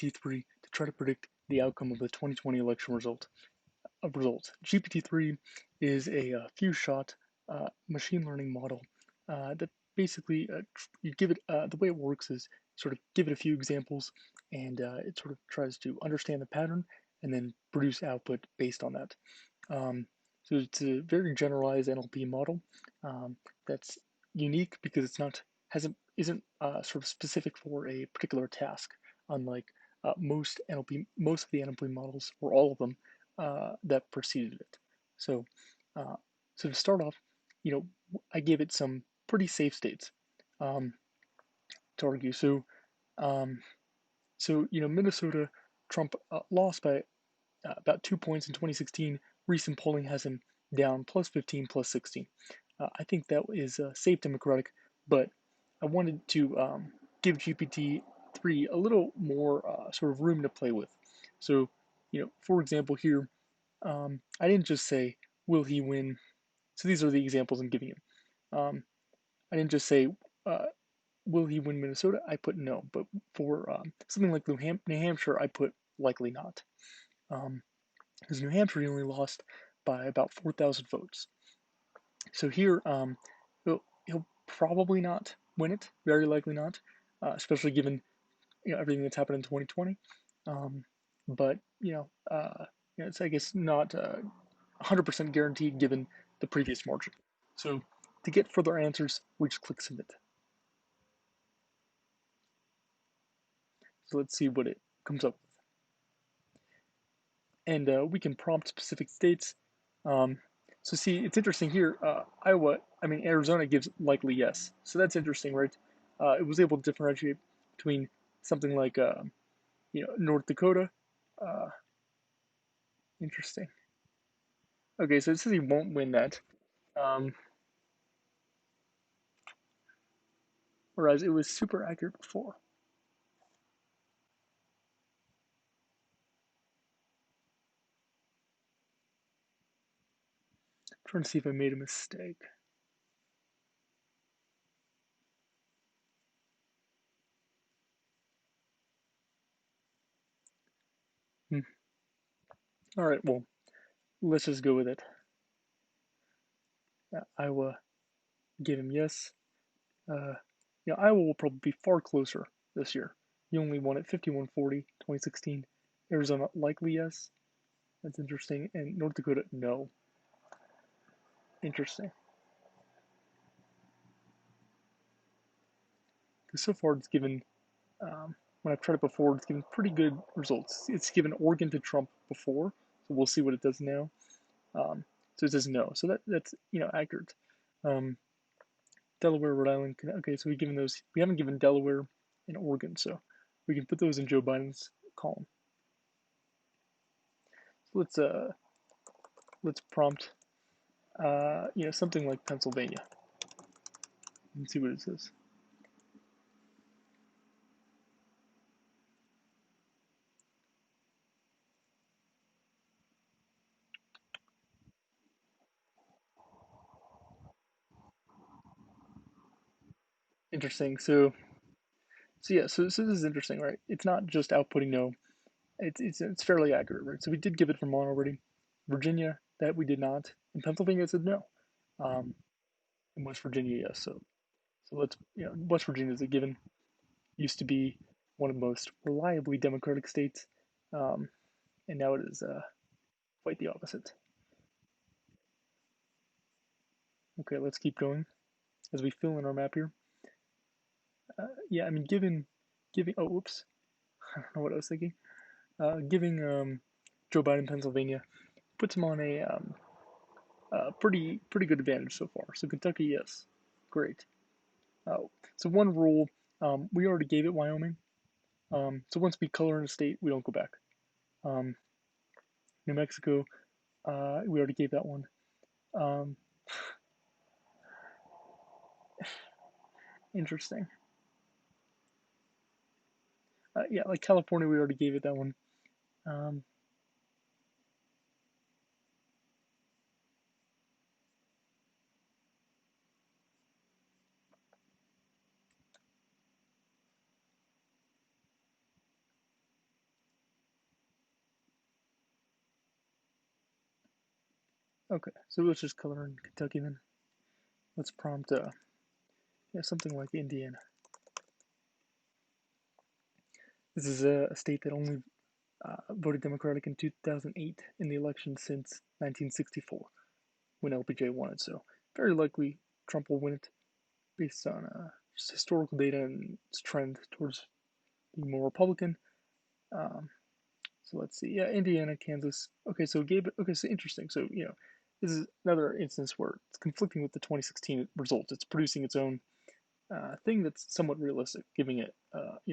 GPT-3 to try to predict the outcome of the 2020 election results. GPT-3 is a few-shot machine learning model that basically you give it the way it works is sort of give it a few examples, and it sort of tries to understand the pattern and then produce output based on that. So it's a very generalized NLP model that's unique because it's not hasn't isn't sort of specific for a particular task, unlike most of the NLP models, or all of them, that preceded it. So, uh, so to start off, I gave it some pretty safe states um, to argue. Um, Minnesota, Trump lost by about 2 points in 2016. Recent polling has him down plus 15, plus 16. I think that is safe Democratic, but I wanted to give GPT-3 a little more sort of room to play with. So, for example, here, I didn't just say, will he win? So these are the examples I'm giving you. I didn't just say, uh, will he win Minnesota? I put no. But for something like New Hampshire, I put likely not. Because New Hampshire only lost by about 4,000 votes. So here, he'll probably not win it, very likely not, especially given everything that's happened in 2020. But it's, I guess, not 100% guaranteed given the previous margin. So to get further answers, we just click submit. So let's see what it comes up with. And we can prompt specific states. So see, it's interesting here. Arizona gives likely yes. So that's interesting, right? It was able to differentiate between something like, North Dakota. Uh, Interesting. Okay, so it says he won't win that. Um, Whereas it was super accurate before. I'm trying to see if I made a mistake. Hmm. All right, well, let's just go with it. Iowa gave him yes. Uh, Iowa will probably be far closer this year. He only won at 51-40, 2016. Arizona, likely yes. That's interesting. And North Dakota, no. Interesting. Because so far it's given, when I've tried it before, it's given pretty good results. It's given Oregon to Trump before, so we'll see what it does now. Um, so it says no. So that's accurate. Um, Delaware, Rhode Island. Okay, so we've given those. We haven't given Delaware and Oregon, so we can put those in Joe Biden's column. So let's prompt something like Pennsylvania and see what it says. Interesting. So this is interesting, right? It's not just outputting no. It's fairly accurate, right? So we did give it Vermont already. Virginia, that we did not. And Pennsylvania said no. Um, and West Virginia, yes. So let's West Virginia is a given. Used to be one of the most reliably Democratic states, um, and now it is quite the opposite. Okay, let's keep going as we fill in our map here. Yeah, I mean, giving. Oh, whoops. I don't know what I was thinking. Giving Joe Biden Pennsylvania puts him on a pretty good advantage so far. So Kentucky, yes, great. So one rule, we already gave it Wyoming. So once we color in a state, we don't go back. Um, New Mexico, we already gave that one. Um, Interesting. Yeah, like California, we already gave it that one. Um, Okay, so let's just color in Kentucky then. Let's prompt yeah, something like Indiana. This is a state that only voted Democratic in 2008 in the election since 1964 when LBJ won it. So very likely Trump will win it based on just historical data and its trend towards being more Republican. Um, so let's see. Yeah, Indiana, Kansas. Okay, so Gabe. Okay, so interesting. So this is another instance where it's conflicting with the 2016 results. It's producing its own thing that's somewhat realistic, giving it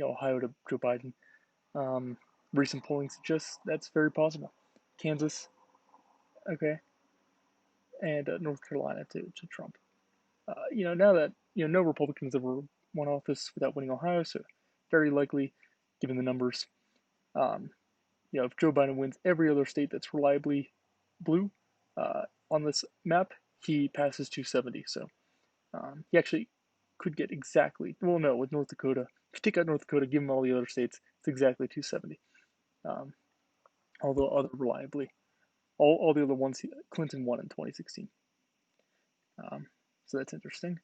Ohio to Joe Biden. Um, Recent polling suggests that's very possible. Kansas, okay, and North Carolina to Trump. Now that no Republicans ever won office without winning Ohio, so very likely, given the numbers, um, if Joe Biden wins every other state that's reliably blue on this map, he passes 270. So he actually could get exactly. Well, no, with North Dakota, if you take out North Dakota, give him all the other states, it's exactly 270. Um, although other reliably, all the other ones Clinton won in 2016. So that's interesting.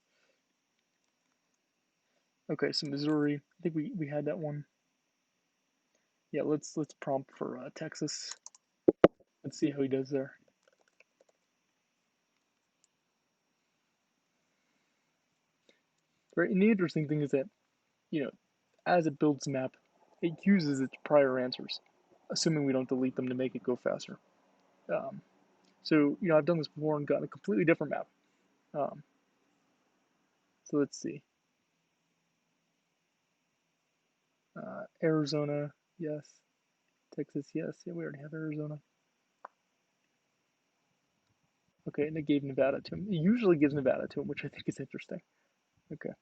Okay, so Missouri, I think we had that one. Yeah, let's prompt for Texas. Let's see how he does there. Right, and the interesting thing is that you know, as it builds the map, it uses its prior answers, assuming we don't delete them to make it go faster. Um, so I've done this before and gotten a completely different map. Um, so let's see. Arizona, yes. Texas, yes. Yeah, we already have Arizona. Okay, and it gave Nevada to him. It usually gives Nevada to him, which I think is interesting. Okay,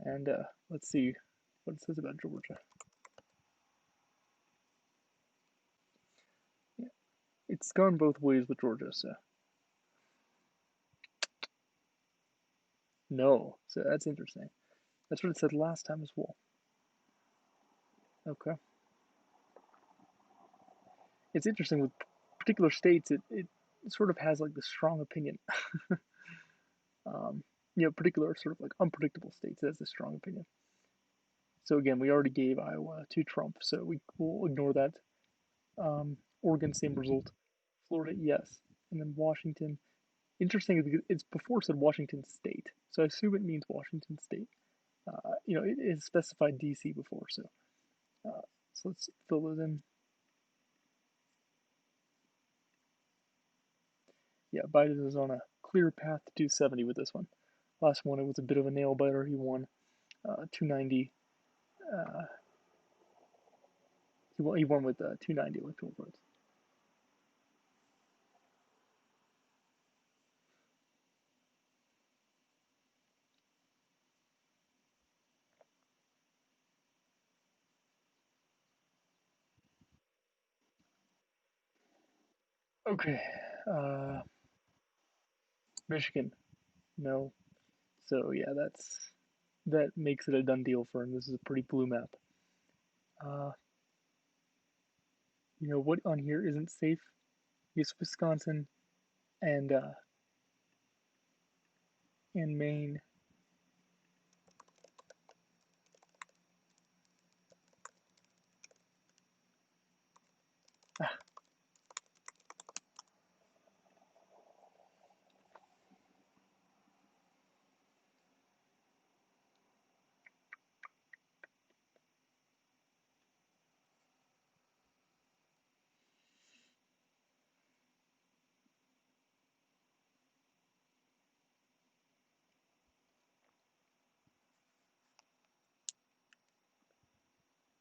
and let's see what it says about Georgia. Yeah, it's gone both ways with Georgia, so no. So that's interesting. That's what it said last time as well. Okay, it's interesting with particular states. It sort of has like this strong opinion. um, particular sort of like unpredictable states has this strong opinion. So again, we already gave Iowa to Trump, so we will ignore that. Oregon, same result. Florida, yes, and then Washington. Interesting because it's before said Washington State, so I assume it means Washington State. It is specified DC before, uh, so let's fill those in. Yeah, Biden is on a clear path to 270 with this one. Last one, it was a bit of a nail biter. He won 290. Uh, he won with 290 electoral votes. Okay, uh, Michigan, no. So yeah, that makes it a done deal for him. This is a pretty blue map. Uh, what on here isn't safe? Yes, Wisconsin and Maine. Ah,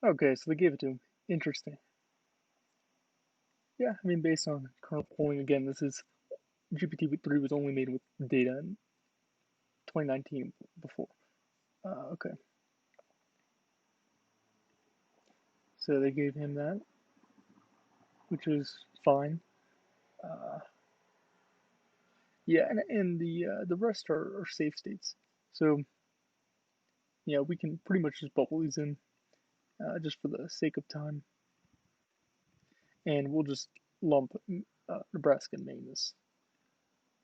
okay, so they gave it to him. Interesting. Yeah, I mean, based on current polling, again, this is GPT-3 was only made with data in 2019 before. Okay, so they gave him that, which is fine. Uh, yeah, and the rest are safe states. So yeah, we can pretty much just bubble these in just for the sake of time, and we'll just lump Nebraska and Maine this.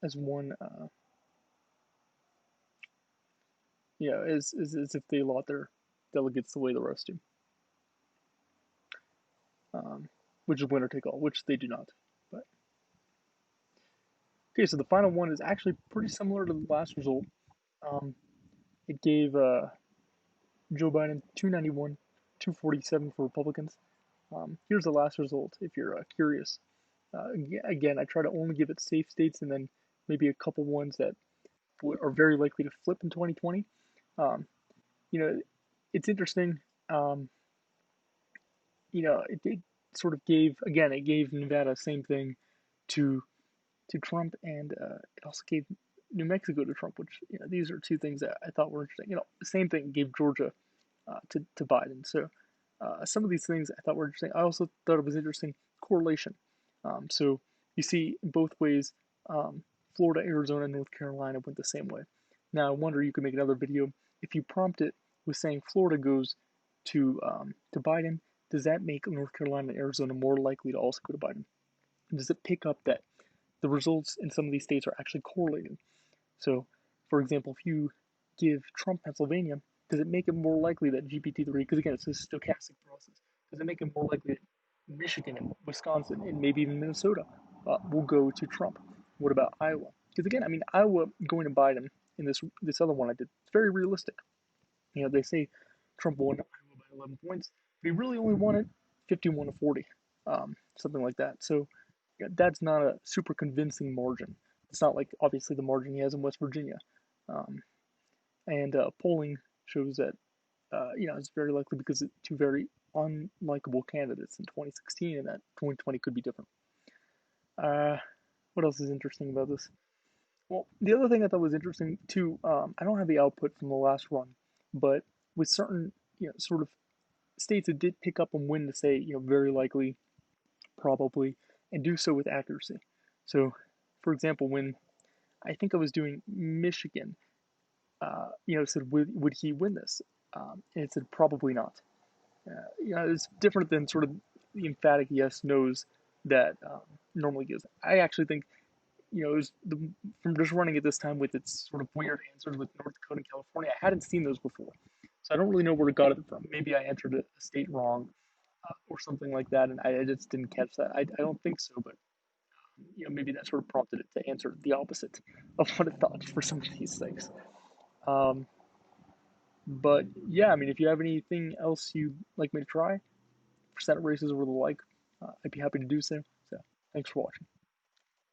as one, as if they allot their delegates the way the rest do, which is winner take all, which they do not. But okay, so the final one is actually pretty similar to the last result. Um, it gave Joe Biden 291, 247 for Republicans. Here's the last result if you're curious. Again, I try to only give it safe states and then maybe a couple ones that are very likely to flip in 2020. Um, you know, it's interesting. Um, it sort of gave again. It gave Nevada same thing to Trump, and it also gave New Mexico to Trump. Which these are two things that I thought were interesting. The same thing gave Georgia to Biden. So some of these things I thought were interesting. I also thought it was interesting correlation. So you see both ways. Florida, Arizona, North Carolina went the same way. Now I wonder you could make another video if you prompt it with saying Florida goes to Biden. Does that make North Carolina and Arizona more likely to also go to Biden? Does it pick up that the results in some of these states are actually correlated? So, for example, if you give Trump Pennsylvania, does it make it more likely that GPT-3, because again, it's a stochastic process, does it make it more likely that Michigan and Wisconsin and maybe even Minnesota will go to Trump? What about Iowa? Because again, I mean, Iowa going to Biden in this other one I did, it's very realistic. They say Trump won Iowa by 11 points, but he really only won it 51 to 40, something like that. So that's not a super convincing margin. It's not like obviously the margin he has in West Virginia. Um, and polling shows that it's very likely because of two very unlikable candidates in 2016, and that 2020 could be different. Uh, what else is interesting about this? Well, the other thing I thought was interesting too. I don't have the output from the last run, but with certain sort of states that did pick up and win to say very likely, probably, and do so with accuracy. So, for example, when I think I was doing Michigan, said would he win this? And it said probably not. It's different than sort of the emphatic yes nos that normally gives. I actually think it was from just running it this time with its sort of weird answers with North Dakota and California. I hadn't seen those before, so I don't really know where it got it from. Maybe I entered a state wrong or something like that, and I just didn't catch that. I don't think so, but maybe that sort of prompted it to answer the opposite of what it thought for some of these things. Um, but yeah, I mean, if you have anything else you'd like me to try for Senate races or the like, I'd be happy to do so. So thanks for watching.